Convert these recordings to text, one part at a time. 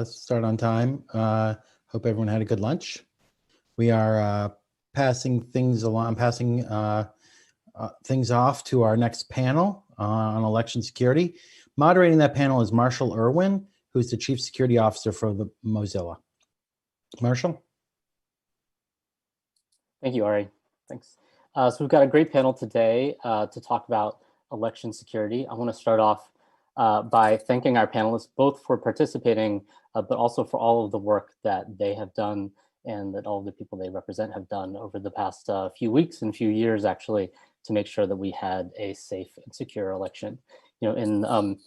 start on time. Hope everyone had a good lunch. We are passing things along. I'm passing things off to our next panel on election security. Moderating that panel is Marshall Erwin, who's the Chief Security Officer for the Mozilla. Marshall? Thank you, Ari. Thanks. So we've got a great panel today to talk about election security. I want to start off by thanking our panelists both for participating, but also for all of the work that they have done and that all of the people they represent have done over the past few weeks and few years, actually, to make sure that we had a safe and secure election. You know, in the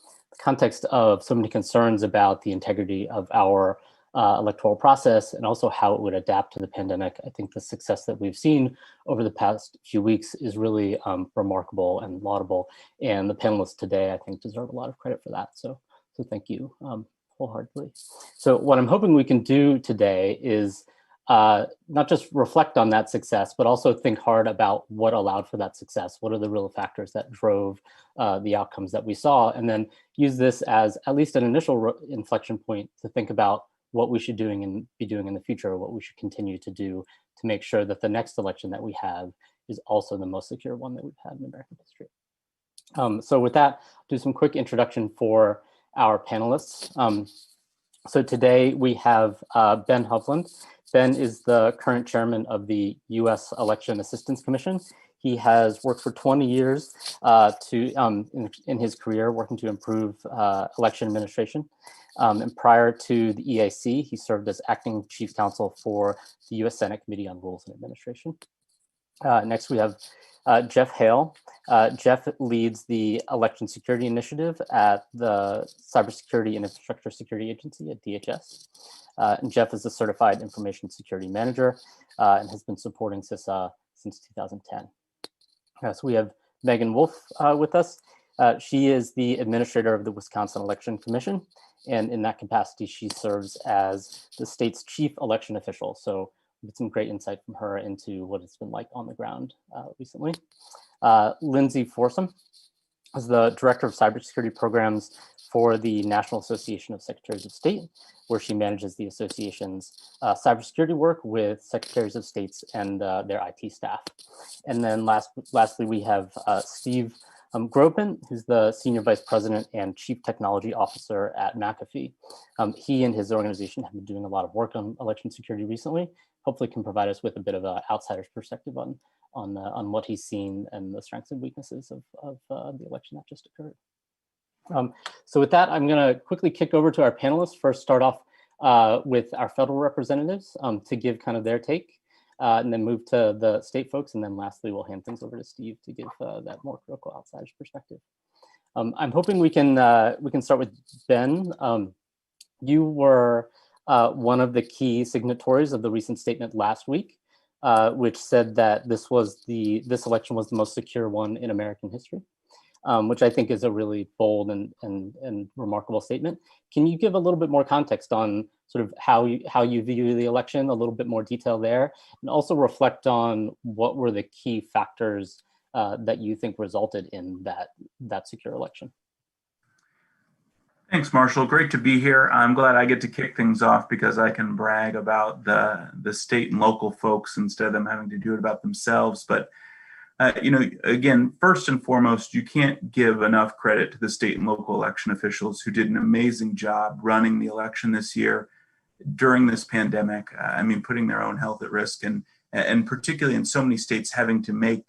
context of so many concerns about the integrity of our electoral process and also how it would adapt to the pandemic, I think the success that we've seen over the past few weeks is really remarkable and laudable. And the panelists today, I think, deserve a lot of credit for that. So thank you wholeheartedly. So what I'm hoping we can do today is not just reflect on that success, but also think hard about what allowed for that success. What are the real factors that drove the outcomes that we saw? And then use this as at least an initial inflection point to think about what we should be doing in the future, or what we should continue to do to make sure that the next election that we have is also the most secure one that we've had in American history. So with that, I'll do some quick introduction for our panelists. So today we have Ben Hovland. Ben is the current chairman of the U.S. Election Assistance Commission. He has worked for 20 years in his career working to improve election administration. And prior to the EAC, he served as acting chief counsel for the U.S. Senate Committee on Rules and Administration. Next, we have Geoff Hale. Geoff leads the Election Security Initiative at the Cybersecurity and Infrastructure Security Agency at DHS. And Geoff is a certified information security manager and has been supporting CISA since 2010. So we have Meagan Wolfe with us. She is the administrator of the Wisconsin Election Commission. And in that capacity, she serves as the state's chief election official. So we get some great insight from her into what it's been like on the ground recently. Lindsey Forson is the director of cybersecurity programs for the National Association of Secretaries of State, where she manages the association's cybersecurity work with secretaries of states and their IT staff. And then lastly, we have Steve Grobman, who's the Senior Vice President and Chief Technology Officer at McAfee. He and his organization have been doing a lot of work on election security recently. Hopefully can provide us with a bit of an outsider's perspective on what he's seen and the strengths and weaknesses of the election that just occurred. So with that, I'm going to quickly kick over to our panelists. First, start off with our federal representatives to give kind of their take. And then move to the state folks, and then lastly, we'll hand things over to Steve to give that more critical outsider's perspective. I'm hoping we can start with Ben. You were one of the key signatories of the recent statement last week, which said that this election was the most secure one in American history, which I think is a really bold and remarkable statement. Can you give a little bit more context on sort of how you view the election, a little bit more detail there, and also reflect on what were the key factors that you think resulted in that secure election? Thanks, Marshall. Great to be here. I'm glad I get to kick things off because I can brag about the state and local folks instead of them having to do it about themselves. But you know, again, first and foremost, you can't give enough credit to the state and local election officials who did an amazing job running the election this year during this pandemic. I mean, putting their own health at risk and particularly in so many states having to make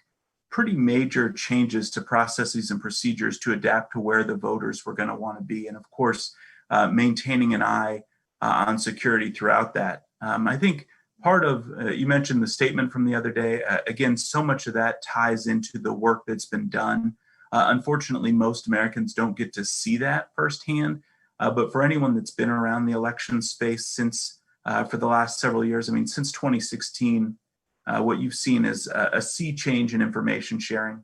pretty major changes to processes and procedures to adapt to where the voters were going to want to be. And of course, maintaining an eye on security throughout that. I think part of, you mentioned the statement from the other day, again, so much of that ties into the work that's been done. Unfortunately, most Americans don't get to see that firsthand, but for anyone that's been around the election space since, for the last several years, I mean, since 2016, what you've seen is a sea change in information sharing.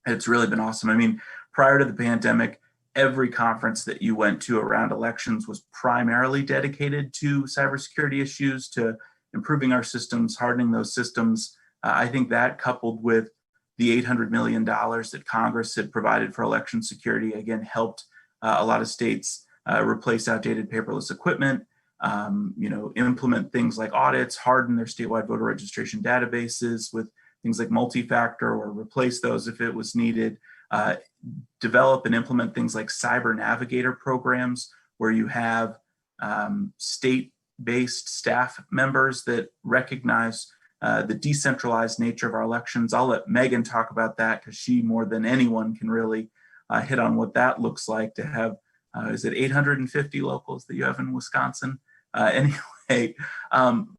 It's really been awesome. I mean, prior to the pandemic, every conference that you went to around elections was primarily dedicated to cybersecurity issues, to improving our systems, hardening those systems. I think that coupled with the $800 million that Congress had provided for election security, again, helped a lot of states replace outdated paperless equipment, implement things like audits, harden their statewide voter registration databases with things like multi-factor, or replace those if it was needed, develop and implement things like cyber navigator programs where you have state-based staff members that recognize the decentralized nature of our elections. I'll let Meagan talk about that because she, more than anyone, can really hit on what that looks like to have, is it 850 locals that you have in Wisconsin? Anyway,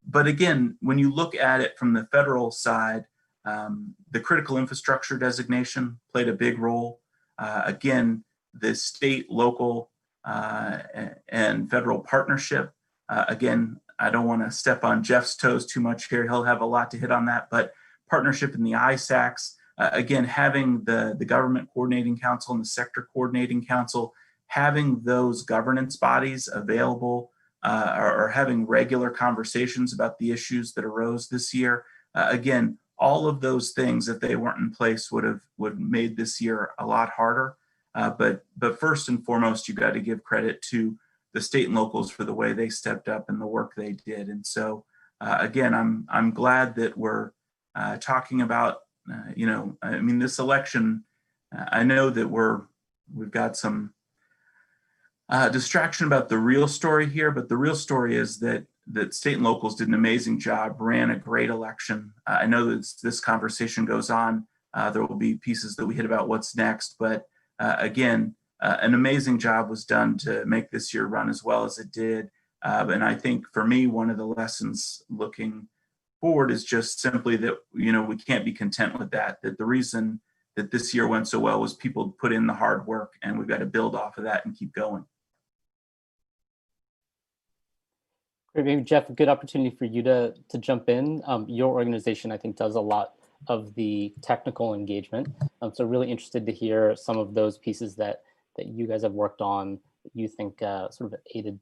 but again, when you look at it from the federal side, the critical infrastructure designation played a big role. Again, the state, local, and federal partnership. Again, I don't want to step on Geoff's toes too much here. He'll have a lot to hit on that, but partnership in the ISACs, again, having the government coordinating council and the sector coordinating council, having those governance bodies available, or having regular conversations about the issues that arose this year. Again, all of those things, if they weren't in place, would have made this year a lot harder. But first and foremost, you got to give credit to the state and locals for the way they stepped up and the work they did. And so, again, I'm glad that we're talking about, this election. I know that we've got some distraction about the real story here, but the real story is that state and locals did an amazing job, ran a great election. I know that this conversation goes on. There will be pieces that we hit about what's next, but again, an amazing job was done to make this year run as well as it did. And I think for me, one of the lessons looking forward is just simply that, we can't be content with that the reason that this year went so well was people put in the hard work, and we've got to build off of that and keep going. Great, maybe Geoff, a good opportunity for you to jump in. Your organization, I think, does a lot of the technical engagement. So really interested to hear some of those pieces that you guys have worked on that you think sort of aided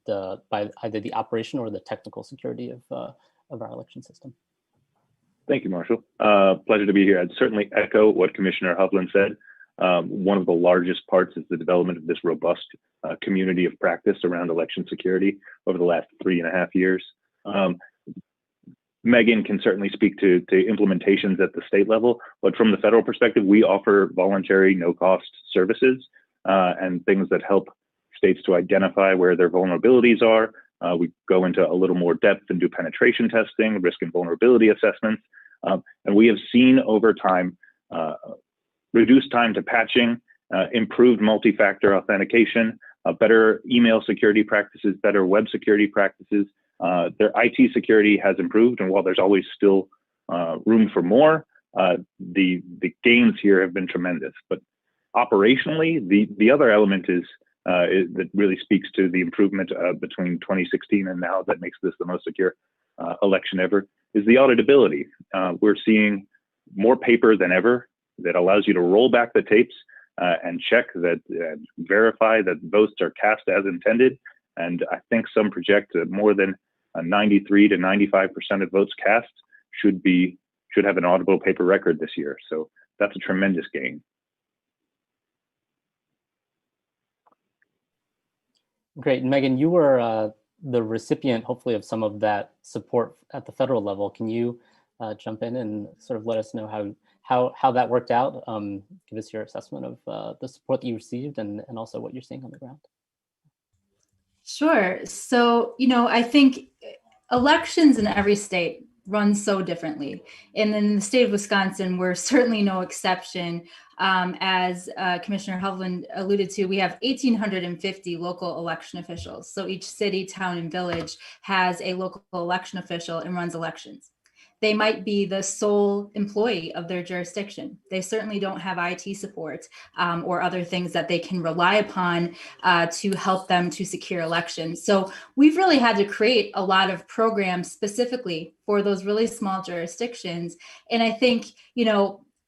by either the operation or the technical security of our election system. Thank you, Marshall. Pleasure to be here. I'd certainly echo what Commissioner Hovland said. One of the largest parts is the development of this robust community of practice around election security over the last 3.5 years. Meagan can certainly speak to implementations at the state level, but from the federal perspective, we offer voluntary, no-cost services and things that help states to identify where their vulnerabilities are. We go into a little more depth and do penetration testing, risk and vulnerability assessments. And we have seen over time reduced time to patching, improved multi-factor authentication, better email security practices, better web security practices. Their IT security has improved, and while there's always still room for more, the gains here have been tremendous. But operationally, the other element is that really speaks to the improvement between 2016 and now that makes this the most secure election ever, is the auditability. We're seeing more paper than ever that allows you to roll back the tapes and check that, verify that votes are cast as intended. And I think some project that more than 93 to 95% of votes cast should have an auditable paper record this year. So that's a tremendous gain. Great. Meagan, you were the recipient, hopefully, of some of that support at the federal level. Can you jump in and sort of let us know how that worked out? Give us your assessment of the support that you received and also what you're seeing on the ground. Sure. So, I think elections in every state run so differently. And in the state of Wisconsin, we're certainly no exception. As Commissioner Hovland alluded to, we have 1,850 local election officials. So each city, town, and village has a local election official and runs elections. They might be the sole employee of their jurisdiction. They certainly don't have IT support or other things that they can rely upon to help them to secure elections. So we've really had to create a lot of programs specifically for those really small jurisdictions. And I think,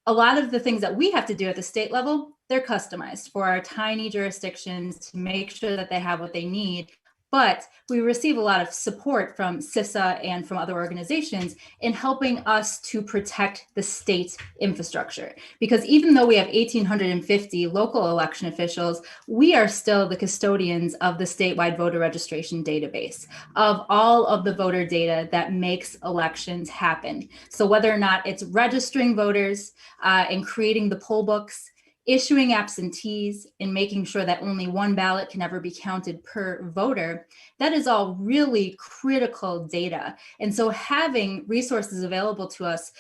a lot of the things that we have to do at the state level, they're customized for our tiny jurisdictions to make sure that they have what they need. but we receive a lot of support from CISA and from other organizations in helping us to protect the state infrastructure. Because even though we have 1,850 local election officials, we are still the custodians of the statewide voter registration database, of all of the voter data that makes elections happen. So whether or not it's registering voters and creating the poll books, issuing absentees, and making sure that only one ballot can ever be counted per voter, that is all really critical data. And so having resources available to us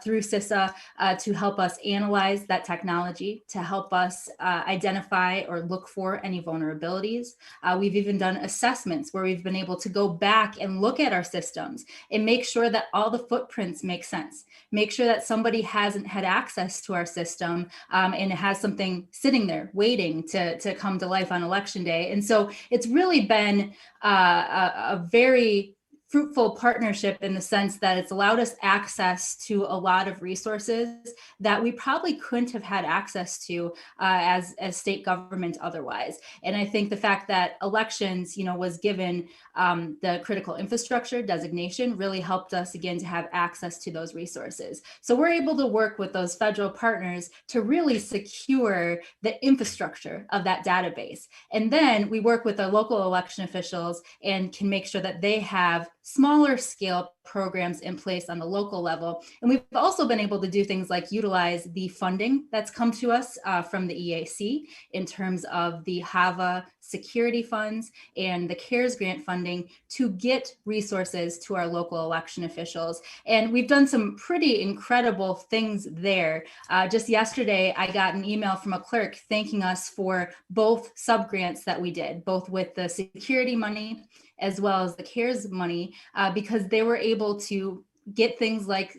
through CISA to help us analyze that technology, to help us identify or look for any vulnerabilities. We've even done assessments where we've been able to go back and look at our systems and make sure that all the footprints make sense. Make sure that somebody hasn't had access to our system and has something sitting there waiting to come to life on election day. And so it's really been a very fruitful partnership in the sense that it's allowed us access to a lot of resources that we probably couldn't have had access to as state government otherwise. And I think the fact that elections, was given the critical infrastructure designation really helped us again to have access to those resources. So we're able to work with those federal partners to really secure the infrastructure of that database. And then we work with the local election officials and can make sure that they have smaller scale programs in place on the local level. And we've also been able to do things like utilize the funding that's come to us from the EAC in terms of the HAVA security funds and the CARES grant funding to get resources to our local election officials. And we've done some pretty incredible things there. Just yesterday, I got an email from a clerk thanking us for both subgrants that we did, both with the security money as well as the CARES money, because they were able to get things like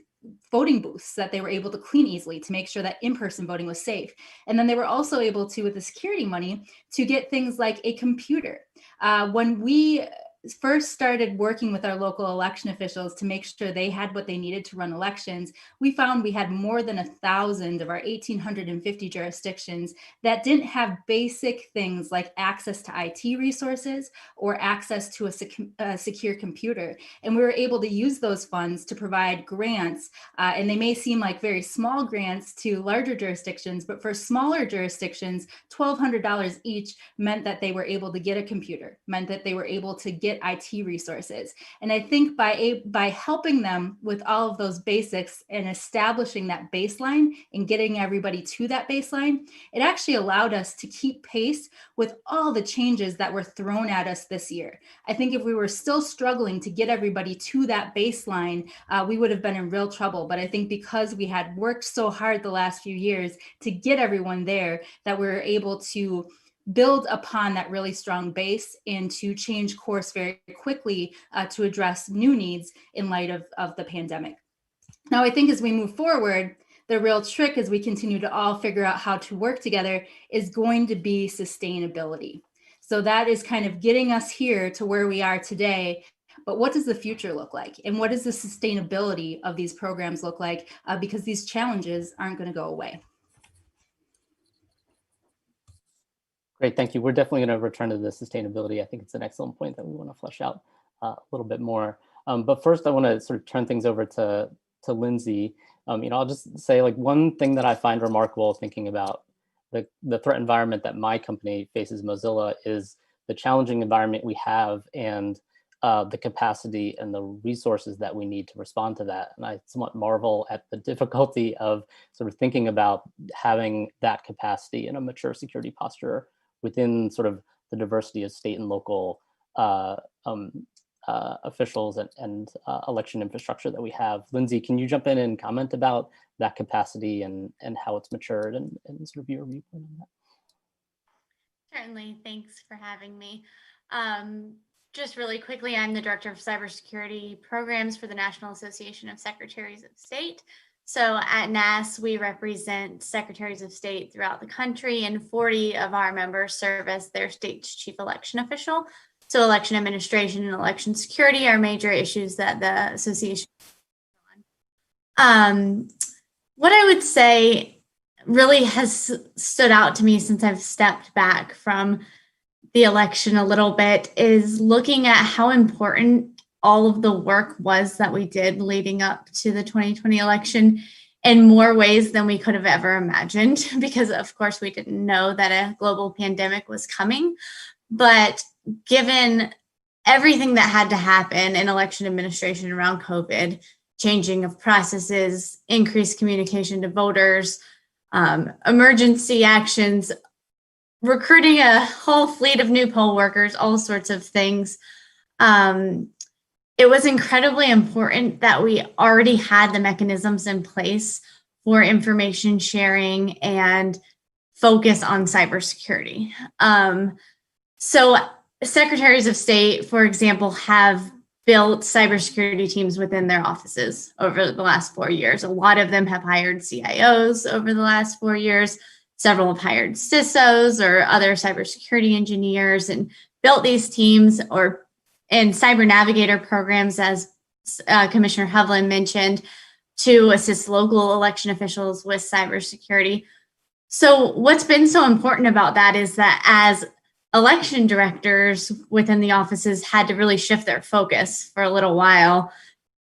voting booths that they were able to clean easily to make sure that in-person voting was safe. And then they were also able to, with the security money, to get things like a computer. When we first started working with our local election officials to make sure they had what they needed to run elections, we found we had more than 1,000 of our 1,850 jurisdictions that didn't have basic things like access to IT resources or access to a secure computer. And we were able to use those funds to provide grants, and they may seem like very small grants to larger jurisdictions, but for smaller jurisdictions, $1,200 each meant that they were able to get a computer, meant that they were able to get IT resources. And I think by helping them with all of those basics and establishing that baseline and getting everybody to that baseline, it actually allowed us to keep pace with all the changes that were thrown at us this year. I think if we were still struggling to get everybody to that baseline, we would have been in real trouble. But I think because we had worked so hard the last few years to get everyone there, that we were able to build upon that really strong base and to change course very quickly to address new needs in light of the pandemic. Now, I think as we move forward, the real trick as we continue to all figure out how to work together is going to be sustainability. So that is kind of getting us here to where we are today. But what does the future look like? And what does the sustainability of these programs look like? Because these challenges aren't going to go away. Great, thank you. We're definitely going to return to the sustainability. I think it's an excellent point that we want to flesh out a little bit more. But first, I want to sort of turn things over to Lindsey. I'll just say, like, one thing that I find remarkable thinking about the threat environment that my company faces, Mozilla, is the challenging environment we have and the capacity and the resources that we need to respond to that. And I somewhat marvel at the difficulty of sort of thinking about having that capacity in a mature security posture within sort of the diversity of state and local officials and election infrastructure that we have. Lindsey, can you jump in and comment about that capacity and how it's matured and sort of your viewpoint on that? Certainly, thanks for having me. Just really quickly, I'm the Director of Cybersecurity Programs for the National Association of Secretaries of State. So at NASS, we represent secretaries of state throughout the country, and 40 of our members serve as their state's chief election official. So election administration and election security are major issues that the association is on. What I would say really has stood out to me since I've stepped back from the election a little bit is looking at how important all of the work was that we did leading up to the 2020 election in more ways than we could have ever imagined, because of course we didn't know that a global pandemic was coming. But given everything that had to happen in election administration around COVID, changing of processes, increased communication to voters, emergency actions, recruiting a whole fleet of new poll workers, all sorts of things, it was incredibly important that we already had the mechanisms in place for information sharing and focus on cybersecurity. So secretaries of state, for example, have built cybersecurity teams within their offices over the last 4 years. A lot of them have hired CIOs over the last 4 years. Several have hired CISOs or other cybersecurity engineers and built these teams and cyber navigator programs, as Commissioner Hovland mentioned, to assist local election officials with cybersecurity. So what's been so important about that is that as election directors within the offices had to really shift their focus for a little while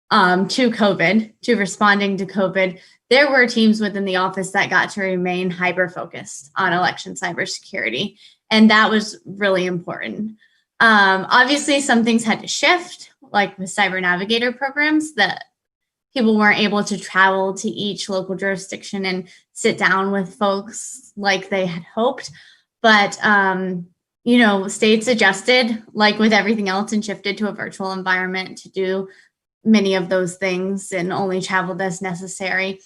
to COVID, to responding to COVID, there were teams within the office that got to remain hyper-focused on election cybersecurity. And that was really important. Obviously, some things had to shift, like with cyber navigator programs, that people weren't able to travel to each local jurisdiction and sit down with folks like they had hoped. But, states adjusted, like with everything else, and shifted to a virtual environment to do many of those things and only traveled as necessary.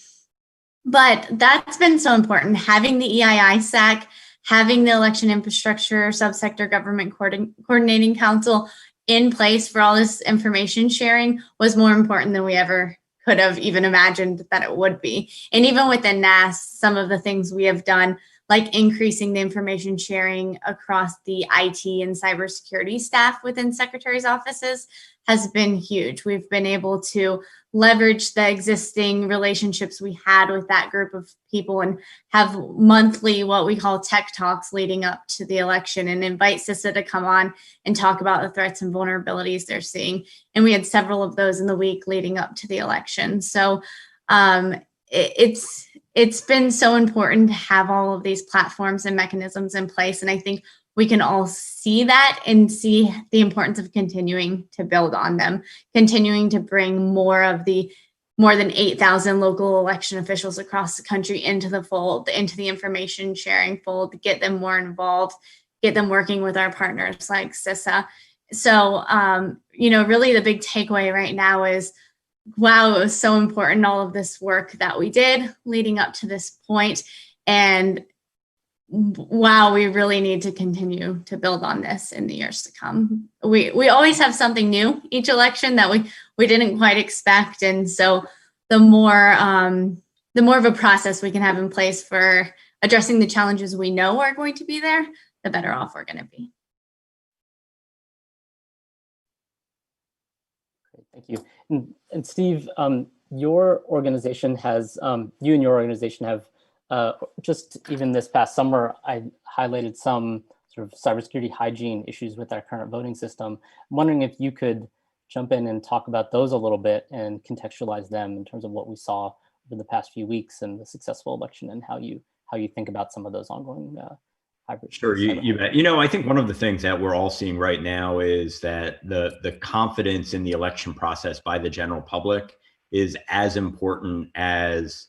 But that's been so important. Having the EISAC, having the Election Infrastructure Subsector Government Coordinating Council in place for all this information sharing was more important than we ever could have even imagined that it would be. And even within NASS, some of the things we have done, like increasing the information sharing across the IT and cybersecurity staff within secretaries' offices, has been huge. We've been able to leverage the existing relationships we had with that group of people and have monthly, what we call tech talks leading up to the election, and invite CISA to come on and talk about the threats and vulnerabilities they're seeing. And we had several of those in the week leading up to the election. So it's been so important to have all of these platforms and mechanisms in place. And I think we can all see that and see the importance of continuing to build on them, continuing to bring more than 8,000 local election officials across the country into the fold, into the information sharing fold, get them more involved, get them working with our partners like CISA. So, really the big takeaway right now is, wow, it was so important, all of this work that we did leading up to this point. And wow, we really need to continue to build on this in the years to come. We always have something new each election that we didn't quite expect. And so the more of a process we can have in place for addressing the challenges we know are going to be there, the better off we're going to be. Great, thank you. And Steve, your organization has, you and your organization have, just even this past summer, I highlighted some sort of cybersecurity hygiene issues with our current voting system. I'm wondering if you could jump in and talk about those a little bit and contextualize them in terms of what we saw over the past few weeks and the successful election, and how you think about some of those ongoing hybrid. Sure, you bet. I think one of the things that we're all seeing right now is that the confidence in the election process by the general public is as important as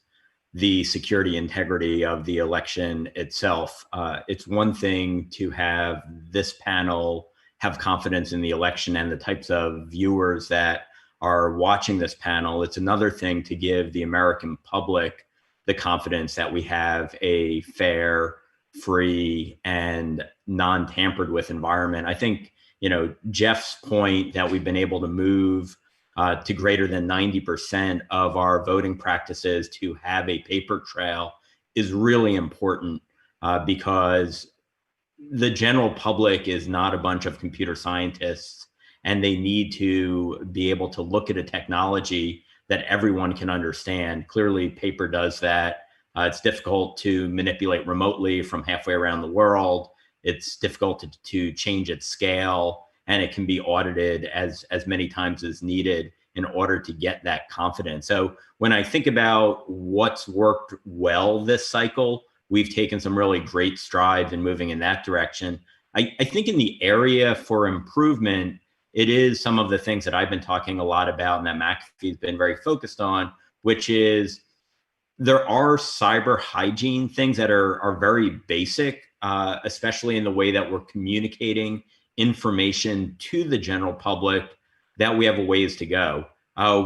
the security integrity of the election itself. It's one thing to have this panel have confidence in the election and the types of viewers that are watching this panel. It's another thing to give the American public the confidence that we have a fair, free, and non-tampered with environment. I think, Geoff's point that we've been able to move to greater than 90% of our voting practices to have a paper trail is really important, because the general public is not a bunch of computer scientists, and they need to be able to look at a technology that everyone can understand. Clearly, paper does that. It's difficult to manipulate remotely from halfway around the world. it's difficult to change at scale, and it can be audited as many times as needed in order to get that confidence. So when I think about what's worked well this cycle, we've taken some really great strides in moving in that direction. I think in the area for improvement, it is some of the things that I've been talking a lot about and that McAfee's been very focused on, which is there are cyber hygiene things that are very basic, especially in the way that we're communicating information to the general public, that we have a ways to go.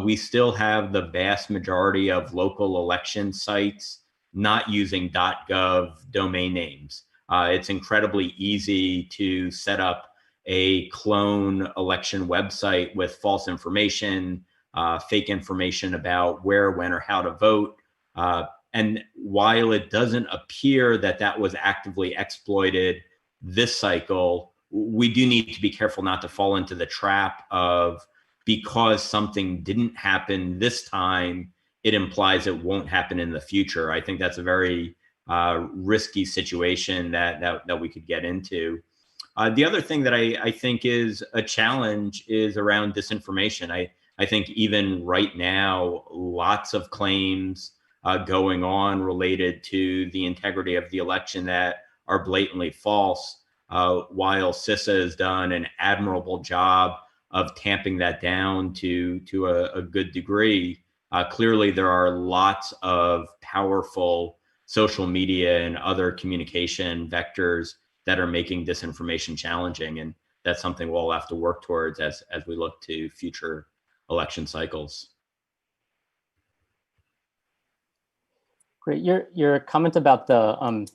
We still have the vast majority of local election sites not using .gov domain names. It's incredibly easy to set up a clone election website with false information, fake information about where, when, or how to vote. And while it doesn't appear that that was actively exploited this cycle, we do need to be careful not to fall into the trap of, because something didn't happen this time, it implies it won't happen in the future. I think that's a very risky situation that we could get into. The other thing that I think is a challenge is around disinformation. I think even right now, lots of claims going on related to the integrity of the election that are blatantly false, while CISA has done an admirable job of tamping that down to a good degree. Clearly, there are lots of powerful social media and other communication vectors that are making disinformation challenging. And that's something we'll have to work towards as we look to future election cycles. Great. Your comment about the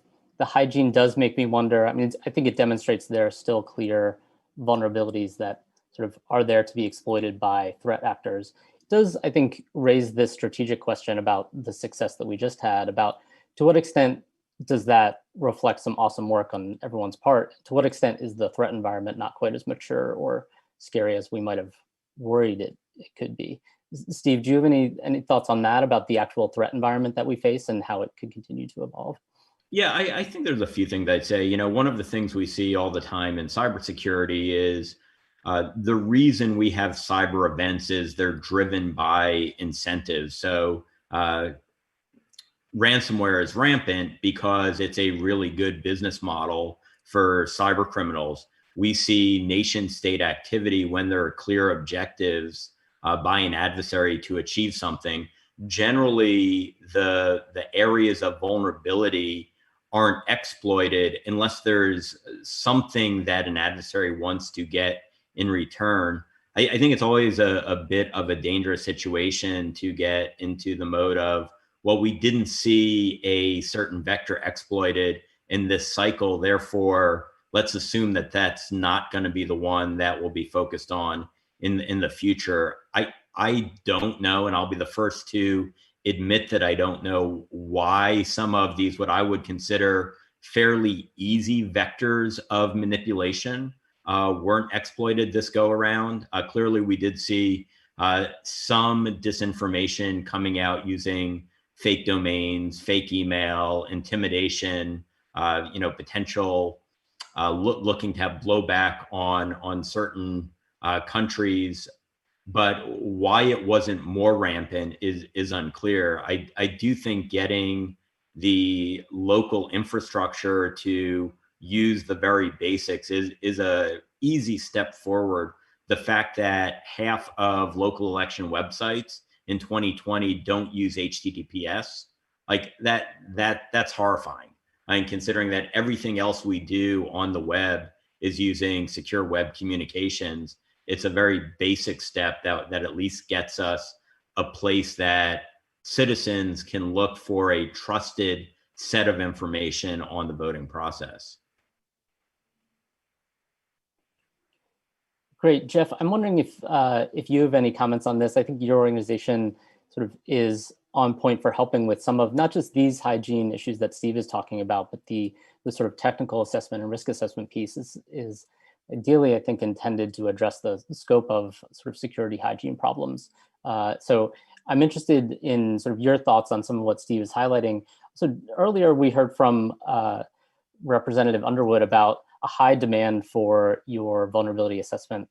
hygiene does make me wonder. I mean, I think it demonstrates there are still clear vulnerabilities that sort of are there to be exploited by threat actors. It does, I think, raise this strategic question about the success that we just had, about to what extent does that reflect some awesome work on everyone's part? To what extent is the threat environment not quite as mature or scary as we might have worried it could be? Steve, do you have any thoughts on that, about the actual threat environment that we face and how it could continue to evolve? Yeah, I think there's a few things I'd say. You know, one of the things we see all the time in cybersecurity is the reason we have cyber events is they're driven by incentives. So ransomware is rampant because it's a really good business model for cyber criminals. We see nation state activity when there are clear objectives by an adversary to achieve something. Generally, the areas of vulnerability aren't exploited unless there's something that an adversary wants to get in return. I think it's always a bit of a dangerous situation to get into the mode of, well, we didn't see a certain vector exploited in this cycle, therefore, let's assume that that's not going to be the one that will be focused on in the future. I don't know, and I'll be the first to admit that I don't know why some of these, what I would consider fairly easy vectors of manipulation, weren't exploited this go around. Clearly, we did see some disinformation coming out using fake domains, fake email, intimidation, potential looking to have blowback on certain countries. But why it wasn't more rampant is unclear. I do think getting the local infrastructure to use the very basics is a easy step forward. The fact that half of local election websites in 2020 don't use HTTPS, like that's horrifying. I mean, considering that everything else we do on the web is using secure web communications, it's a very basic step that at least gets us a place that citizens can look for a trusted set of information on the voting process. Great, Geoff. I'm wondering if you have any comments on this. I think your organization sort of is on point for helping with some of not just these hygiene issues that Steve is talking about, but the sort of technical assessment and risk assessment piece is ideally, I think, intended to address the scope of sort of security hygiene problems. So I'm interested in sort of your thoughts on some of what Steve is highlighting. So earlier we heard from Representative Underwood about a high demand for your vulnerability assessment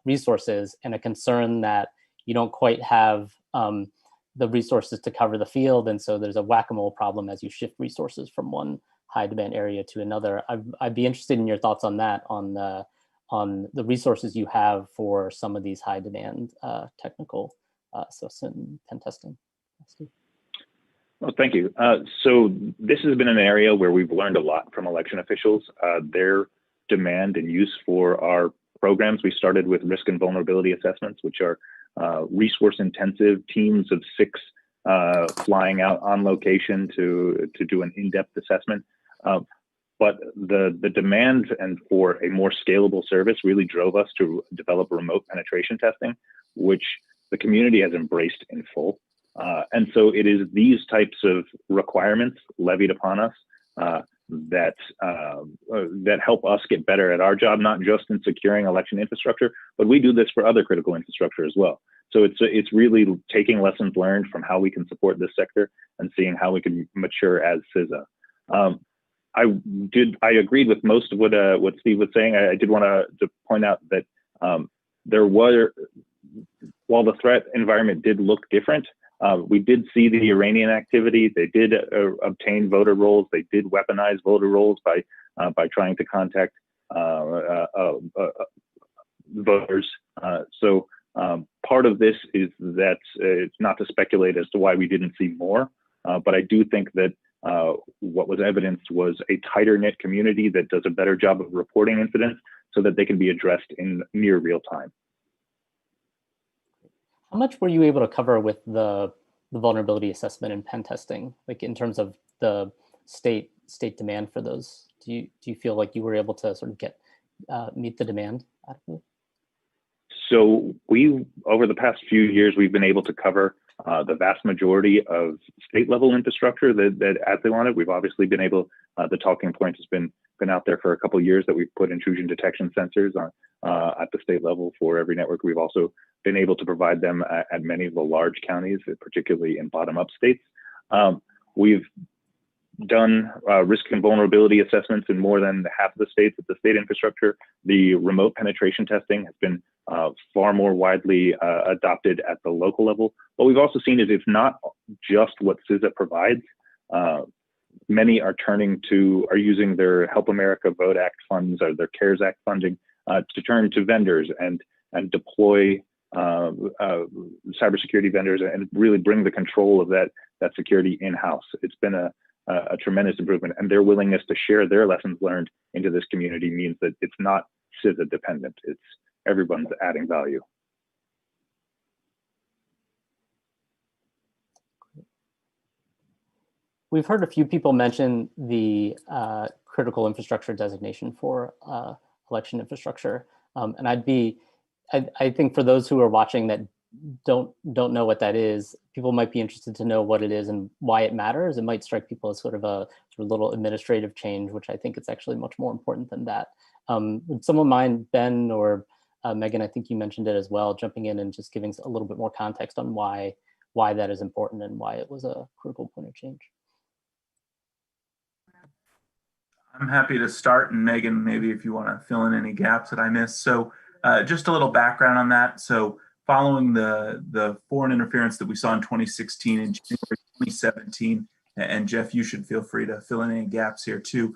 resources, and a concern that you don't quite have the resources to cover the field, and so there's a whack-a-mole problem as you shift resources from one high demand area to another. I'd be interested in your thoughts on that, on the resources you have for some of these high demand technical assessment pen testing. Well, thank you. So this has been an area where we've learned a lot from election officials. Their demand and use for our programs. We started with risk and vulnerability assessments, which are resource intensive teams of 6 flying out on location to do an in-depth assessment. But the demand and for a more scalable service really drove us to develop remote penetration testing, which the community has embraced in full. And so it is these types of requirements levied upon us that help us get better at our job, not just in securing election infrastructure, but we do this for other critical infrastructure as well. So it's really taking lessons learned from how we can support this sector and seeing how we can mature as CISA. I agreed with most of what Steve was saying. I did want to point out that while the threat environment did look different, we did see the Iranian activity. They did obtain voter rolls. They did weaponize voter rolls by trying to contact voters. So part of this is that it's not to speculate as to why we didn't see more, but I do think that what was evidenced was a tighter knit community that does a better job of reporting incidents so that they can be addressed in near real time. How much were you able to cover with the vulnerability assessment and pen testing, like in terms of the state demand for those? Do you feel like you were able to sort of meet the demand adequately? So over the past few years, we've been able to cover the vast majority of state level infrastructure that as they wanted. We've obviously been able, the talking point has been out there for a couple of years that we've put intrusion detection sensors on at the state level for every network. We've also been able to provide them at many of the large counties, particularly in bottom-up states. We've done risk and vulnerability assessments in more than half of the states at the state infrastructure. The remote penetration testing has been far more widely adopted at the local level. What we've also seen is it's not just what CISA provides. Many are using their Help America Vote Act funds or their CARES Act funding to turn to vendors and deploy cybersecurity vendors and really bring the control of that security in-house. It's been a tremendous improvement, and their willingness to share their lessons learned into this community means that it's not CISA dependent. It's everyone's adding value. We've heard a few people mention the critical infrastructure designation for election infrastructure, and I think for those who are watching that don't know what that is, people might be interested to know what it is and why it matters. It might strike people as sort of a little administrative change, which I think it's actually much more important than that. Would someone mind, Ben or Megan, I think you mentioned it as well, jumping in and just giving a little bit more context on why that is important and why it was a critical point of change? I'm happy to start, and Megan, maybe if you want to fill in any gaps that I missed. So just a little background on that. So following the foreign interference that we saw in 2016 and January 2017, and Geoff, you should feel free to fill in any gaps here too.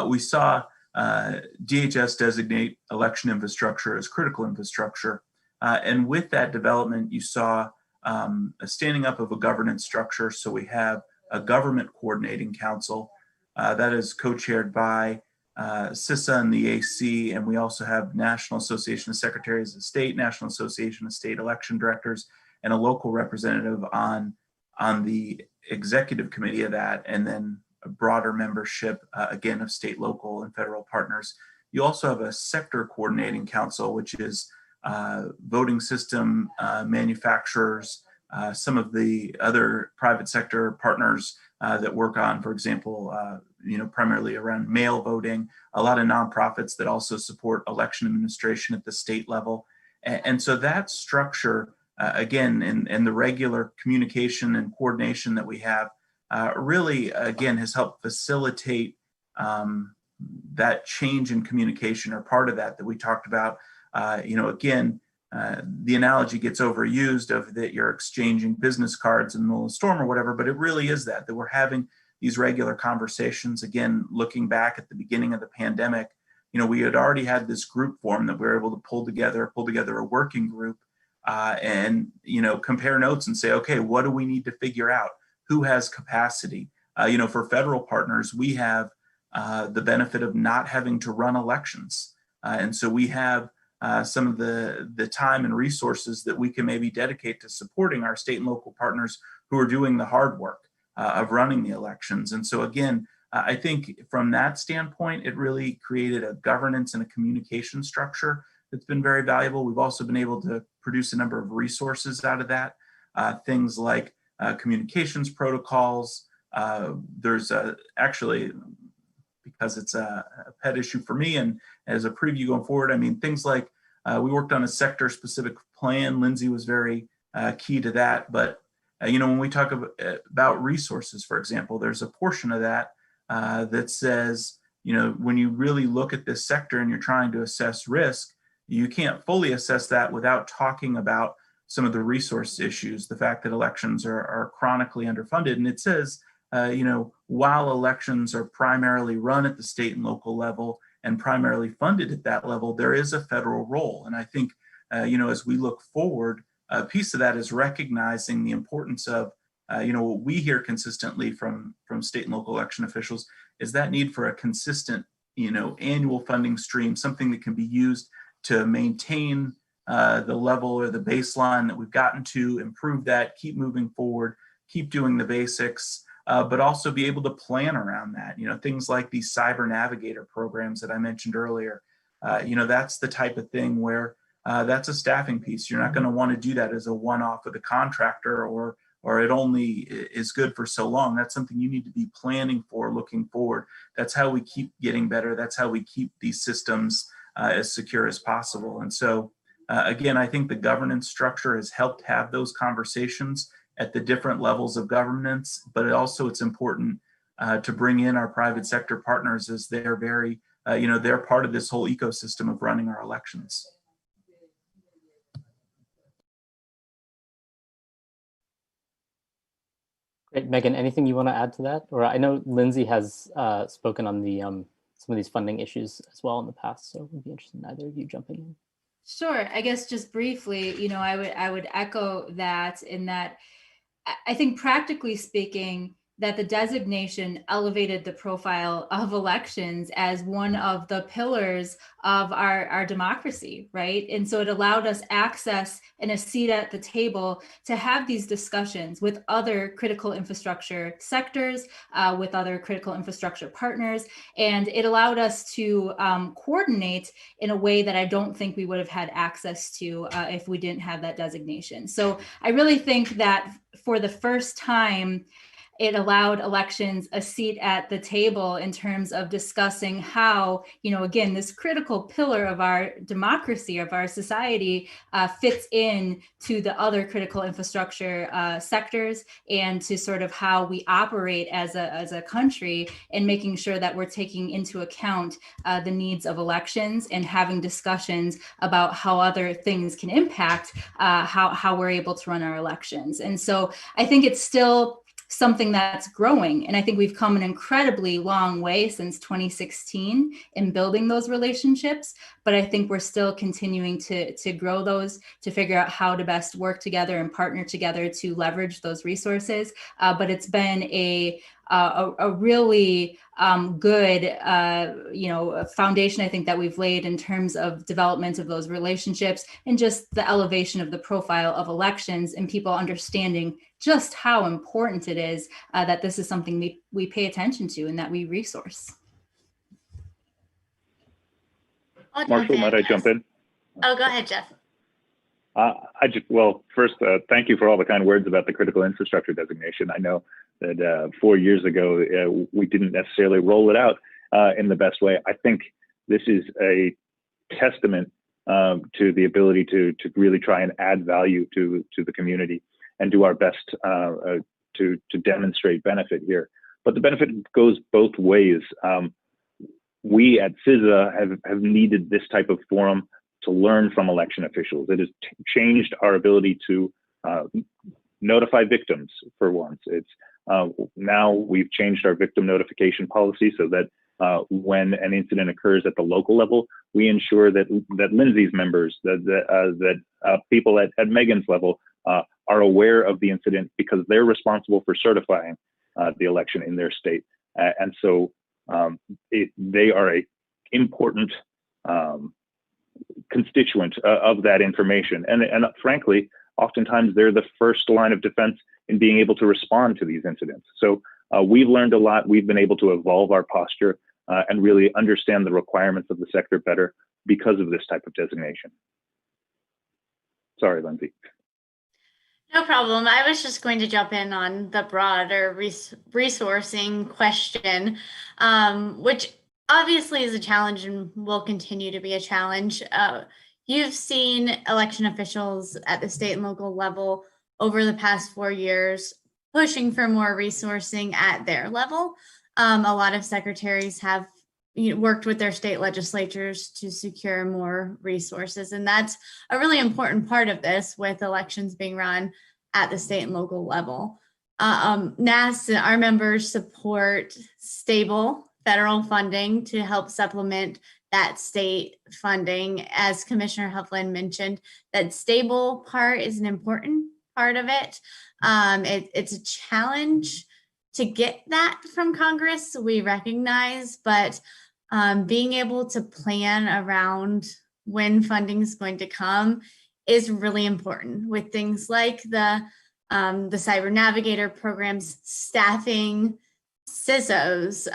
We saw DHS designate election infrastructure as critical infrastructure. And with that development, you saw a standing up of a governance structure. So we have a government coordinating council that is co-chaired by CISA and the AC, and we also have National Association of Secretaries of State, National Association of State Election Directors, and a local representative on the executive committee of that, and then a broader membership, again, of state, local, and federal partners. You also have a sector coordinating council, which is voting system manufacturers, some of the other private sector partners that work on, for example, primarily around mail voting, a lot of nonprofits that also support election administration at the state level. And so that structure, again, and the regular communication and coordination that we have really, again, has helped facilitate that change in communication or part of that we talked about. Again, the analogy gets overused of that you're exchanging business cards in the middle of a storm or whatever, but it really is that we're having these regular conversations. Again, looking back at the beginning of the pandemic, we had already had this group form that we were able to pull together a working group and compare notes and say, okay, what do we need to figure out? Who has capacity? For federal partners, we have the benefit of not having to run elections. And so we have some of the time and resources that we can maybe dedicate to supporting our state and local partners who are doing the hard work of running the elections. And so again, I think from that standpoint, it really created a governance and a communication structure that's been very valuable. We've also been able to produce a number of resources out of that, things like communications protocols. There's actually, because it's a pet issue for me and as a preview going forward, things like we worked on a sector specific plan. Lindsey was very key to that. But, when we talk about resources, for example, there's a portion of that that says, when you really look at this sector and you're trying to assess risk, you can't fully assess that without talking about some of the resource issues, the fact that elections are chronically underfunded. And it says, while elections are primarily run at the state and local level and primarily funded at that level, there is a federal role. And I think, as we look forward, a piece of that is recognizing the importance of, what we hear consistently from state and local election officials is that need for a consistent, annual funding stream, something that can be used to maintain the level or the baseline that we've gotten to, improve that, keep moving forward, keep doing the basics, but also be able to plan around that. Things like these Cyber Navigator programs that I mentioned earlier, that's the type of thing where that's a staffing piece. You're not going to want to do that as a one-off with a contractor or it only is good for so long. That's something you need to be planning for, looking forward. That's how we keep getting better. That's how we keep these systems as secure as possible. And so, again, I think the governance structure has helped have those conversations at the different levels of governance, but it's important to bring in our private sector partners as they're very, they're part of this whole ecosystem of running our elections. Great, Meagan, anything you want to add to that? Or I know Lindsey has spoken on the some of these funding issues as well in the past, so we'd be interested in either of you jumping in. Sure. I guess just briefly, I would echo that in that I think practically speaking, that the designation elevated the profile of elections as one of the pillars of our democracy, right? And so it allowed us access and a seat at the table to have these discussions with other critical infrastructure sectors, with other critical infrastructure partners. And it allowed us to coordinate in a way that I don't think we would have had access to if we didn't have that designation. So I really think that for the first time, it allowed elections a seat at the table in terms of discussing how, again, this critical pillar of our democracy, of our society, fits in to the other critical infrastructure sectors and to sort of how we operate as a country, and making sure that we're taking into account the needs of elections and having discussions about how other things can impact how we're able to run our elections. And so I think it's still something that's growing. And I think we've come an incredibly long way since 2016 in building those relationships. But I think we're still continuing to grow those, to figure out how to best work together and partner together to leverage those resources. But it's been a really good, foundation, I think, that we've laid in terms of development of those relationships and just the elevation of the profile of elections and people understanding just how important it is that this is something we pay attention to and that we resource. Marshall, might I jump in? Oh, go ahead, Geoff. First, thank you for all the kind words about the critical infrastructure designation. I know that 4 years ago, we didn't necessarily roll it out in the best way. I think this is a testament to the ability to really try and add value to the community and do our best to demonstrate benefit here. But the benefit goes both ways. we at CISA have needed this type of forum to learn from election officials. It has changed our ability to notify victims for once. It's now we've changed our victim notification policy so that when an incident occurs at the local level, we ensure that Lindsey's members, that people at Meagan's level are aware of the incident because they're responsible for certifying the election in their state. And so they are an important constituent of that information. And frankly, oftentimes they're the first line of defense in being able to respond to these incidents. So we've learned a lot. We've been able to evolve our posture and really understand the requirements of the sector better because of this type of designation. Sorry, Lindsey. No problem. I was just going to jump in on the broader resourcing question, which obviously is a challenge and will continue to be a challenge. You've seen election officials at the state and local level over the past 4 years pushing for more resourcing at their level. A lot of secretaries have worked with their state legislatures to secure more resources. And that's a really important part of this, with elections being run at the state and local level. NASS, our members support stable federal funding to help supplement that state funding. As Commissioner Hovland mentioned, that stable part is an important part of it. It's a challenge to get that from Congress, we recognize, but being able to plan around when funding is going to come is really important, with things like the Cyber Navigator programs, staffing, CISOs,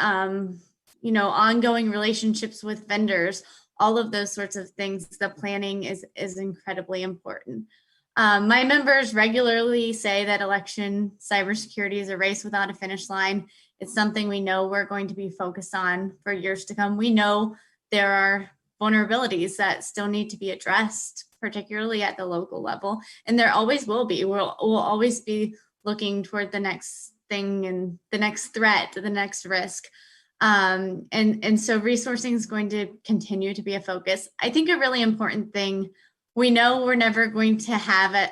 ongoing relationships with vendors, all of those sorts of things. The planning is incredibly important. My members regularly say that election cybersecurity is a race without a finish line. It's something we know we're going to be focused on for years to come. We know there are vulnerabilities that still need to be addressed, particularly at the local level, and there always will be. We'll always be looking toward the next thing and the next threat, the next risk. And so resourcing is going to continue to be a focus. I think a really important thing, we know we're never going to have it.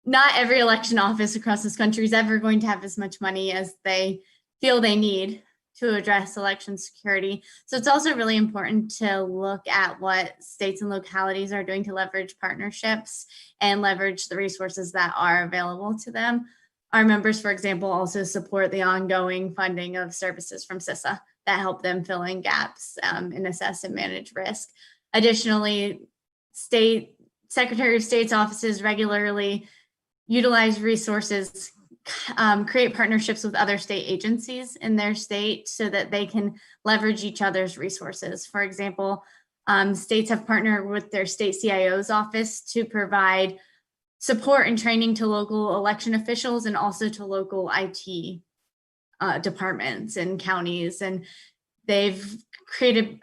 Not every election office across this country is ever going to have as much money as they feel they need to address election security. So it's also really important to look at what states and localities are doing to leverage partnerships and leverage the resources that are available to them. Our members, for example, also support the ongoing funding of services from CISA that help them fill in gaps and assess and manage risk. Additionally, Secretary of State's offices regularly utilize resources, create partnerships with other state agencies in their state so that they can leverage each other's resources. For example, states have partnered with their state CIO's office to provide support and training to local election officials and also to local IT departments and counties. And they've created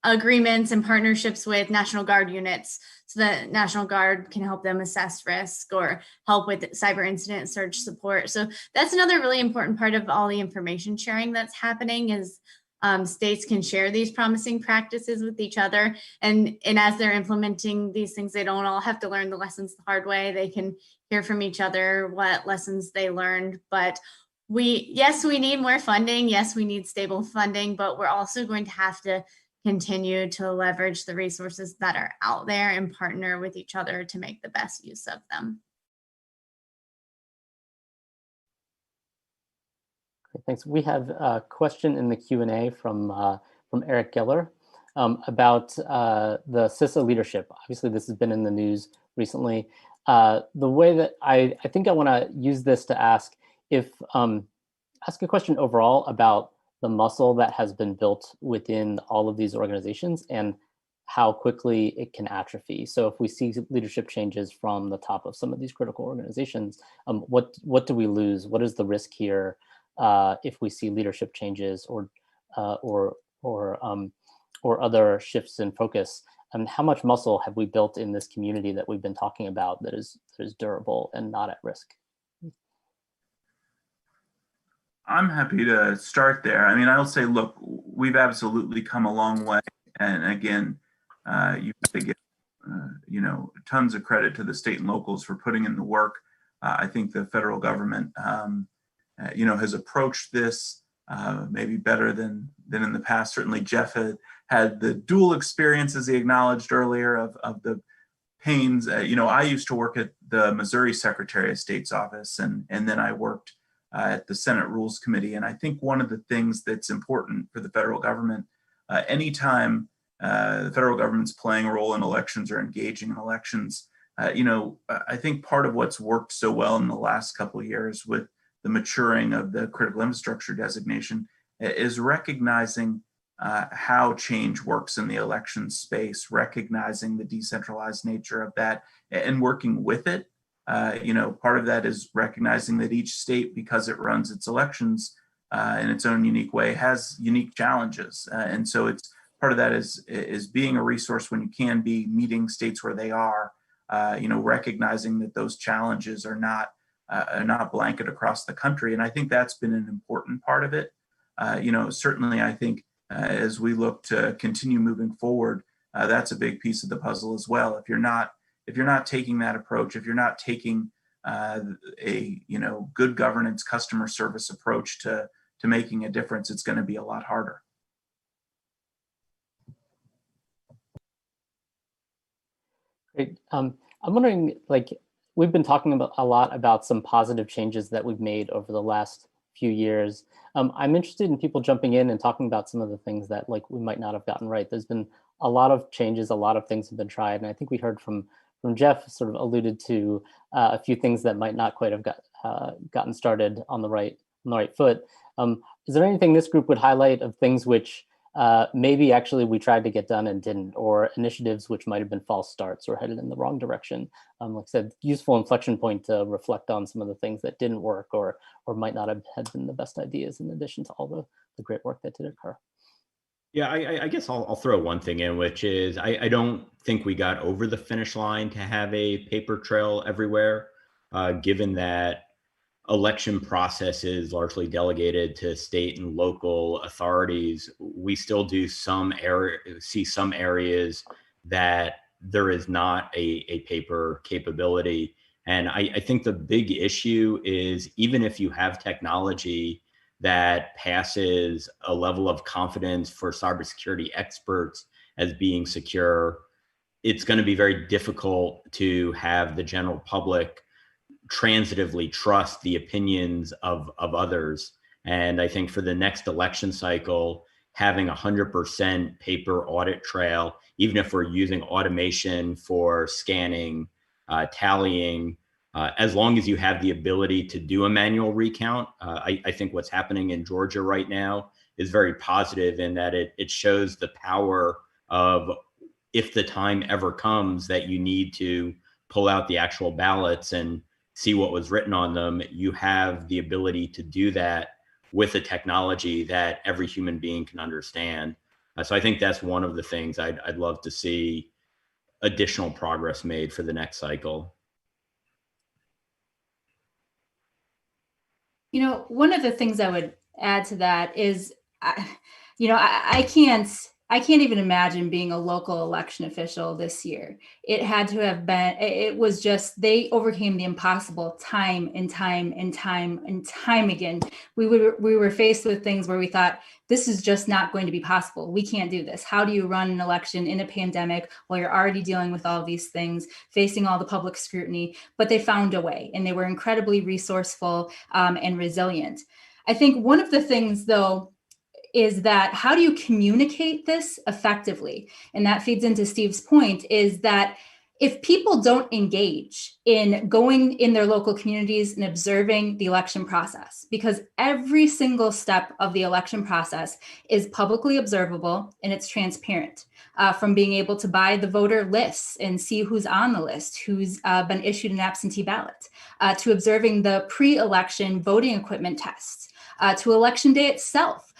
agreements and partnerships with National Guard units so that National Guard can help them assess risk or help with cyber incident surge support. So that's another really important part of all the information sharing that's happening is states can share these promising practices with each other. And as they're implementing these things, they don't all have to learn the lessons the hard way. They can hear from each other what lessons they learned. But yes, we need more funding. Yes, we need stable funding, but we're also going to have to continue to leverage the resources that are out there and partner with each other to make the best use of them. Okay, thanks. We have a question in the Q&A from Eric Geller about the CISA leadership. Obviously, this has been in the news recently. The way that I think I want to use this to ask a question overall about the muscle that has been built within all of these organizations and how quickly it can atrophy. So if we see leadership changes from the top of some of these critical organizations, what do we lose? What is the risk here if we see leadership changes or other shifts in focus? And how much muscle have we built in this community that we've been talking about that is durable and not at risk? I'm happy to start there. I mean, I'll say, look, we've absolutely come a long way. And again, you have to give, tons of credit to the state and locals for putting in the work. I think the federal government, has approached this maybe better than in the past. Certainly, Geoff had the dual experience, as he acknowledged earlier, of the pains. I used to work at the Missouri Secretary of State's office, and then I worked at the Senate Rules Committee. And I think one of the things that's important for the federal government, anytime the federal government's playing a role in elections or engaging in elections, I think part of what's worked so well in the last couple of years with the maturing of the critical infrastructure designation is recognizing how change works in the election space, recognizing the decentralized nature of that and working with it. Part of that is recognizing that each state, because it runs its elections in its own unique way, has unique challenges. And so it's part of that is being a resource when you can be, meeting states where they are, recognizing that those challenges are not blanket across the country. And I think that's been an important part of it. Certainly I think as we look to continue moving forward, that's a big piece of the puzzle as well. If you're not taking that approach, if you're not taking a good governance, customer service approach to making a difference, it's going to be a lot harder. Great. I'm wondering, we've been talking a lot about some positive changes that we've made over the last few years. I'm interested in people jumping in and talking about some of the things that we might not have gotten right. There's been a lot of changes, a lot of things have been tried, and I think we heard from Geoff sort of alluded to a few things that might not quite have gotten started on the right foot. Is there anything this group would highlight of things which maybe actually we tried to get done and didn't, or initiatives which might have been false starts or headed in the wrong direction? Like I said, useful inflection point to reflect on some of the things that didn't work or might not have been the best ideas, in addition to all the great work that did occur. Yeah, I guess I'll throw one thing in, which is I don't think we got over the finish line to have a paper trail everywhere, given that election process is largely delegated to state and local authorities. We still do see some areas that there is not a paper capability. And I think the big issue is, even if you have technology that passes a level of confidence for cybersecurity experts as being secure, it's going to be very difficult to have the general public transitively trust the opinions of others. And I think for the next election cycle, having 100% paper audit trail, even if we're using automation for scanning, tallying, as long as you have the ability to do a manual recount, I think what's happening in Georgia right now is very positive in that it shows the power of, if the time ever comes that you need to pull out the actual ballots and see what was written on them, you have the ability to do that with a technology that every human being can understand. So I think that's one of the things I'd love to see additional progress made for the next cycle. One of the things I would add to that is, I can't even imagine being a local election official this year. It had to have been, it was just, they overcame the impossible time and time and time and time again. We were faced with things where we thought, this is just not going to be possible. We can't do this. How do you run an election in a pandemic while you're already dealing with all of these things, facing all the public scrutiny? But they found a way, and they were incredibly resourceful and resilient. I think one of the things, though, is that how do you communicate this effectively? And that feeds into Steve's point, is that if people don't engage in going in their local communities and observing the election process, because every single step of the election process is publicly observable and it's transparent, from being able to buy the voter lists and see who's on the list, who's been issued an absentee ballot, to observing the pre-election voting equipment tests, to election day itself,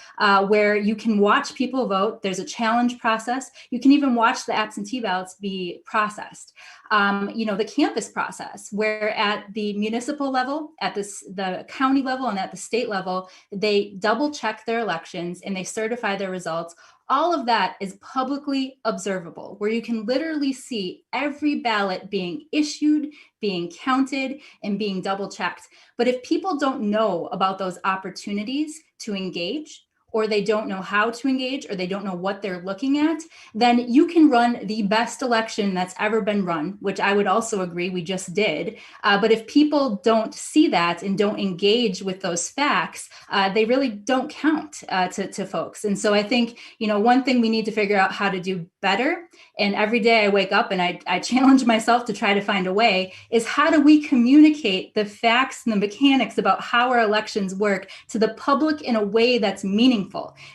where you can watch people vote. There's a challenge process. You can even watch the absentee ballots be processed. The campus process, where at the municipal level, at the county level, and at the state level, they double check their elections and they certify their results. All of that is publicly observable, where you can literally see every ballot being issued, being counted, and being double checked. But if people don't know about those opportunities to engage, or they don't know how to engage, or they don't know what they're looking at, then you can run the best election that's ever been run, which I would also agree we just did. But if people don't see that and don't engage with those facts, they really don't count to folks. And so I think, one thing we need to figure out how to do better, and every day I wake up and I challenge myself to try to find a way, is how do we communicate the facts and the mechanics about how our elections work to the public in a way that's meaningful,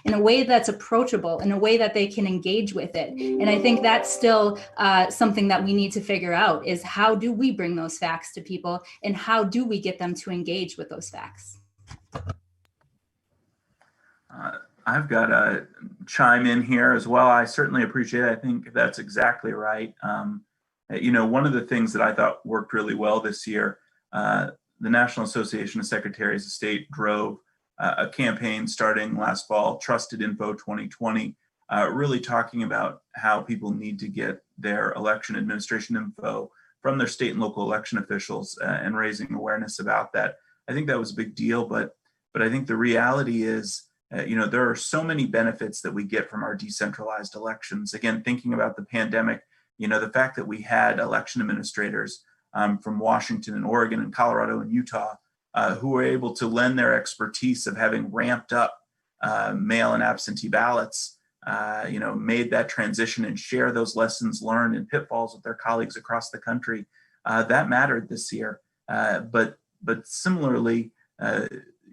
in a way that's approachable, in a way that they can engage with it. And I think that's still something that we need to figure out, is how do we bring those facts to people, and how do we get them to engage with those facts? I've got to chime in here as well. I certainly appreciate it. I think that's exactly right. One of the things that I thought worked really well this year, the National Association of Secretaries of State drove a campaign starting last fall, Trusted Info 2020, really talking about how people need to get their election administration info from their state and local election officials, and raising awareness about that. I think that was a big deal, but I think the reality is, there are so many benefits that we get from our decentralized elections. Again, thinking about the pandemic, the fact that we had election administrators from Washington and Oregon and Colorado and Utah who were able to lend their expertise of having ramped up mail and absentee ballots, made that transition and share those lessons learned and pitfalls with their colleagues across the country. That mattered this year. But similarly,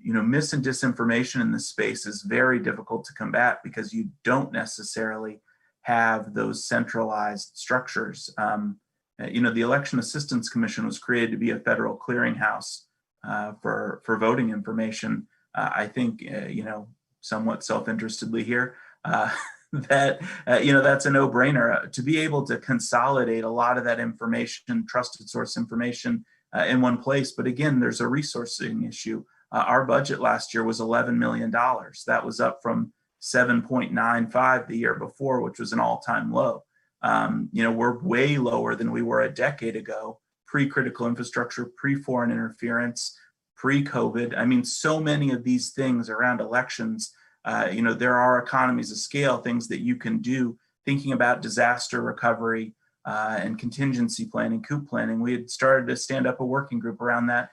mis and disinformation in this space is very difficult to combat because you don't necessarily have those centralized structures. The Election Assistance Commission was created to be a federal clearinghouse for voting information. I think, somewhat self-interestedly here, that that's a no-brainer to be able to consolidate a lot of that information, trusted source information, in one place. But again, there's a resourcing issue. Our budget last year was $11 million. That was up from 7.95 the year before, which was an all-time low. We're way lower than we were a decade ago, pre-critical infrastructure, pre-foreign interference, pre-COVID. I mean, so many of these things around elections, there are economies of scale, things that you can do, thinking about disaster recovery and contingency planning, coup planning. We had started to stand up a working group around that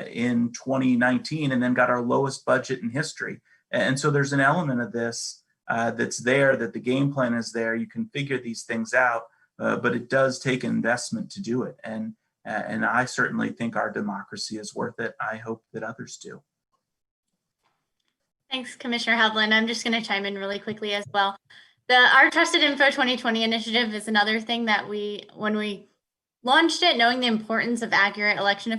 in 2019, and then got our lowest budget in history. And so there's an element of this that's there, that the game plan is there. You can figure these things out, but it does take investment to do it. And I certainly think our democracy is worth it. I hope that others do. Thanks, Commissioner Hovland. I'm just going to chime in really quickly as well. Our Trusted Info 2020 initiative is another thing that when we launched it, knowing the importance of accurate election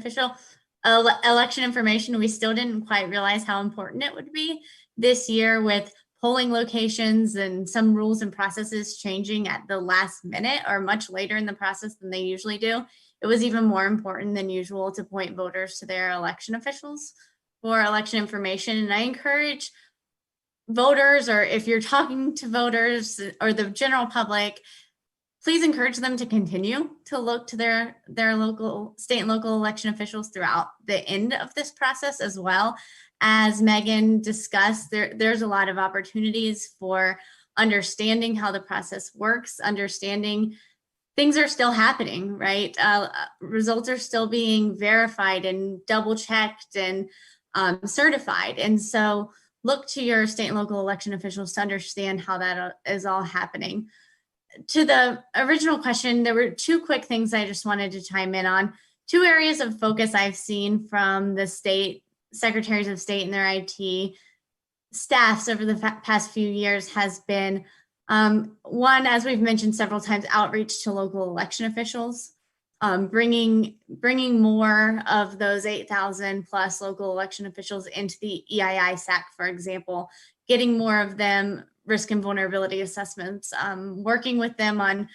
information, we still didn't quite realize how important it would be. This year, with polling locations and some rules and processes changing at the last minute or much later in the process than they usually do, it was even more important than usual to point voters to their election officials for election information. And I encourage voters, or if you're talking to voters or the general public, please encourage them to continue to look to their local, state and local election officials throughout the end of this process. As well as Meagan discussed, there's a lot of opportunities for understanding how the process works, understanding things are still happening, right? Results are still being verified and double checked and certified. And so look to your state and local election officials to understand how that is all happening. To the original question, there were two quick things I just wanted to chime in on. Two areas of focus I've seen from the state secretaries of state and their IT staffs over the past few years has been one, as we've mentioned several times, outreach to local election officials. bringing more of those 8,000 plus local election officials into the EII SAC, for example, getting more of them risk and vulnerability assessments, working with them on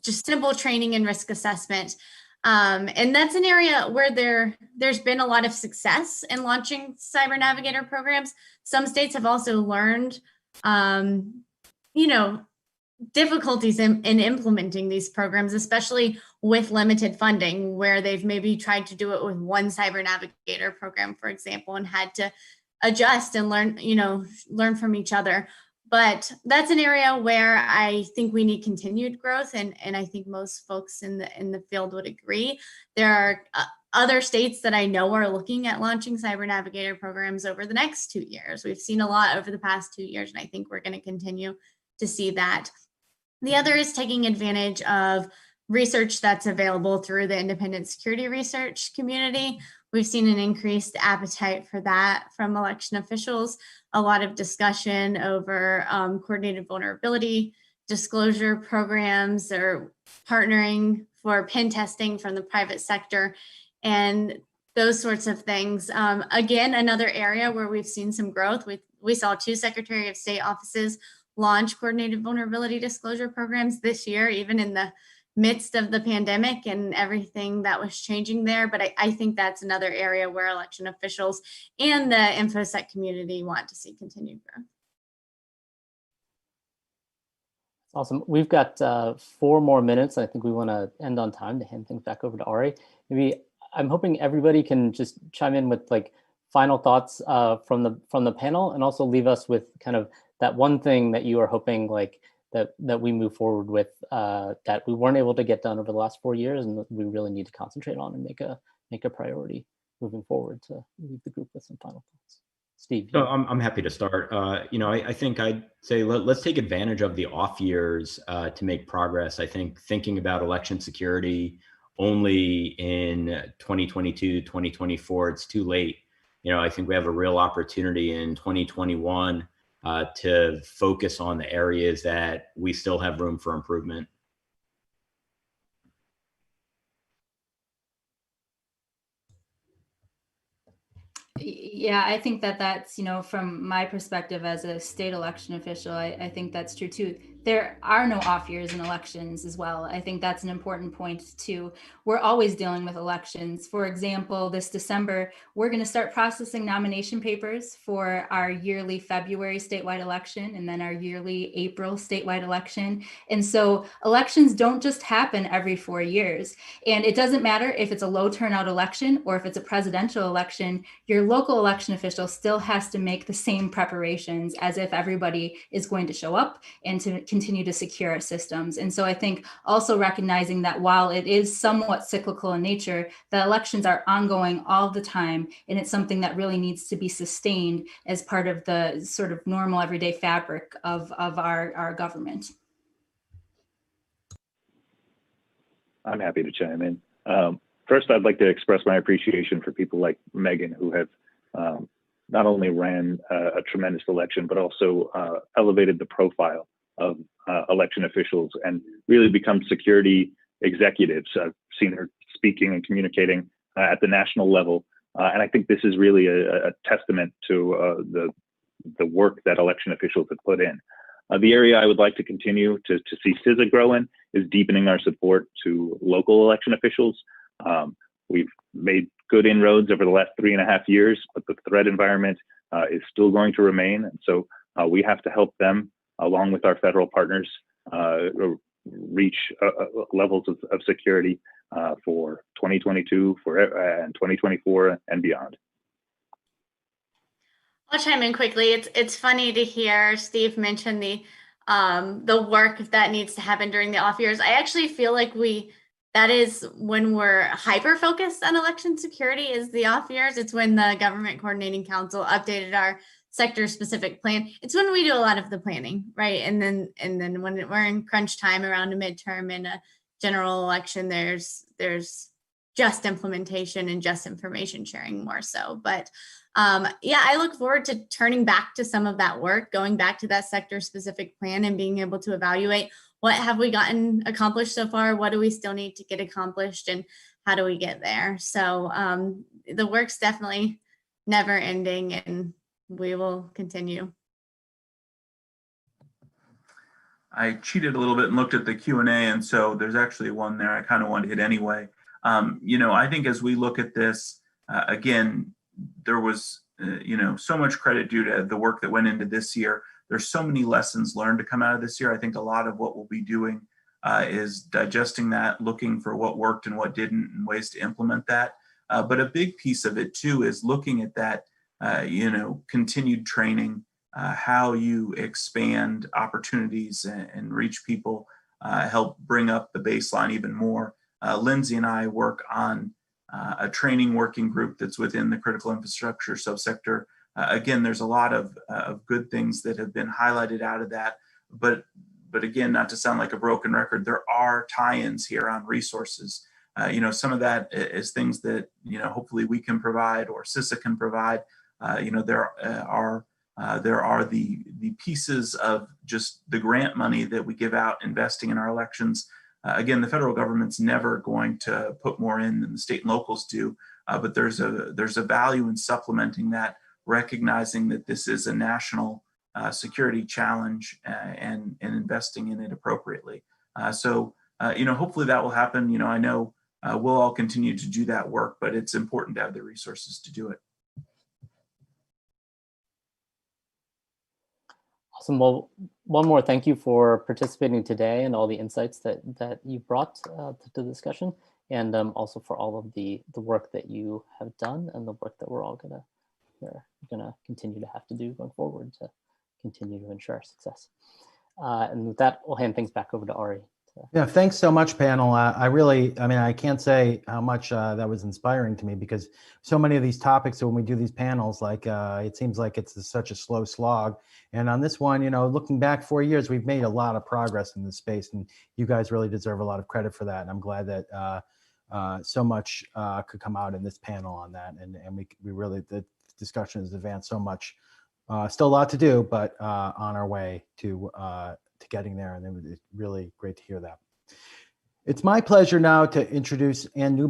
just simple training and risk assessment. And that's an area where there's been a lot of success in launching Cyber Navigator programs. Some states have also learned, difficulties in implementing these programs, especially with limited funding, where they've maybe tried to do it with one Cyber Navigator program, for example, and had to adjust and learn from each other. But that's an area where I think we need continued growth, and I think most folks in the field would agree. There are other states that I know are looking at launching Cyber Navigator programs over the next 2 years. We've seen a lot over the past 2 years, and I think we're going to continue to see that. The other is taking advantage of research that's available through the independent security research community. We've seen an increased appetite for that from election officials, a lot of discussion over coordinated vulnerability disclosure programs or partnering for pen testing from the private sector and those sorts of things. Again, another area where we've seen some growth. We saw 2 Secretary of State offices launch coordinated vulnerability disclosure programs this year, even in the midst of the pandemic and everything that was changing there. But I think that's another area where election officials and the InfoSec community want to see continued growth. Awesome. We've got 4 more minutes. I think we want to end on time to hand things back over to Ari. Maybe I'm hoping everybody can just chime in with like final thoughts from the panel, and also leave us with kind of that one thing that you are hoping like that we move forward with that we weren't able to get done over the last 4 years, and that we really need to concentrate on and make a priority moving forward, to leave the group with some final thoughts. Steve. So I'm happy to start. I think I'd say let's take advantage of the off years to make progress. I think thinking about election security only in 2022, 2024, it's too late. I think we have a real opportunity in 2021 to focus on the areas that we still have room for improvement. Yeah, I think that's, from my perspective as a state election official, I think that's true too. There are no off years in elections as well. I think that's an important point too. We're always dealing with elections. For example, this December, we're going to start processing nomination papers for our yearly February statewide election and then our yearly April statewide election. And so elections don't just happen every 4 years. And it doesn't matter if it's a low turnout election or if it's a presidential election, your local election official still has to make the same preparations as if everybody is going to show up and to continue to secure our systems. And so I think also recognizing that while it is somewhat cyclical in nature, the elections are ongoing all the time, and it's something that really needs to be sustained as part of the sort of normal everyday fabric of our government. I'm happy to chime in. First, I'd like to express my appreciation for people like Meagan, who have not only ran a tremendous election, but also elevated the profile of election officials and really become security executives. I've seen her speaking and communicating at the national level. And I think this is really a testament to the work that election officials have put in. The area I would like to continue to see CISA grow in is deepening our support to local election officials. We've made good inroads over the last 3.5 years, but the threat environment is still going to remain. And so we have to help them, along with our federal partners, reach levels of security for 2022 and 2024 and beyond. I'll chime in quickly. It's funny to hear Steve mention the work that needs to happen during the off years. I actually feel like that is when we're hyper focused on election security is the off years. It's when the Government Coordinating Council updated our sector specific plan. It's when we do a lot of the planning, right? And then when we're in crunch time around a midterm and a general election, there's just implementation and just information sharing more so. But yeah, I look forward to turning back to some of that work, going back to that sector specific plan and being able to evaluate what have we gotten accomplished so far? What do we still need to get accomplished? And how do we get there? So the work's definitely never ending, and we will continue. I cheated a little bit and looked at the Q&A, and so there's actually one there I kind of want to hit anyway. I think as we look at this, again, there was, so much credit due to the work that went into this year. There's so many lessons learned to come out of this year. I think a lot of what we'll be doing is digesting that, looking for what worked and what didn't, and ways to implement that. But a big piece of it too is looking at that, continued training, how you expand opportunities and reach people, help bring up the baseline even more. Lindsey and I work on a training working group that's within the critical infrastructure subsector. Again, there's a lot of good things that have been highlighted out of that, but again, not to sound like a broken record, there are tie-ins here on resources. Some of that is things that, hopefully we can provide or CISA can provide. There are the pieces of just the grant money that we give out investing in our elections. Again, the federal government's never going to put more in than the state and locals do, but there's a value in supplementing that, recognizing that this is a national security challenge and investing in it appropriately. Hopefully that will happen. I know we'll all continue to do that work, but it's important to have the resources to do it. Awesome. Well, one more thank you for participating today and all the insights that you brought to the discussion, and also for all of the work that you have done and the work that we're all gonna continue to have to do going forward to continue to ensure our success. And with that, we'll hand things back over to Ari. Yeah, thanks so much, panel. I can't say how much that was inspiring to me, because so many of these topics, when we do these panels, it seems like it's such a slow slog. And on this one, looking back 4 years, we've made a lot of progress in this space, and you guys really deserve a lot of credit for that. And I'm glad that so much could come out in this panel on that. And we really, the discussion has advanced so much. Still a lot to do, but on our way to getting there, and it was really great to hear that. It's my pleasure now to introduce Ann Newberg.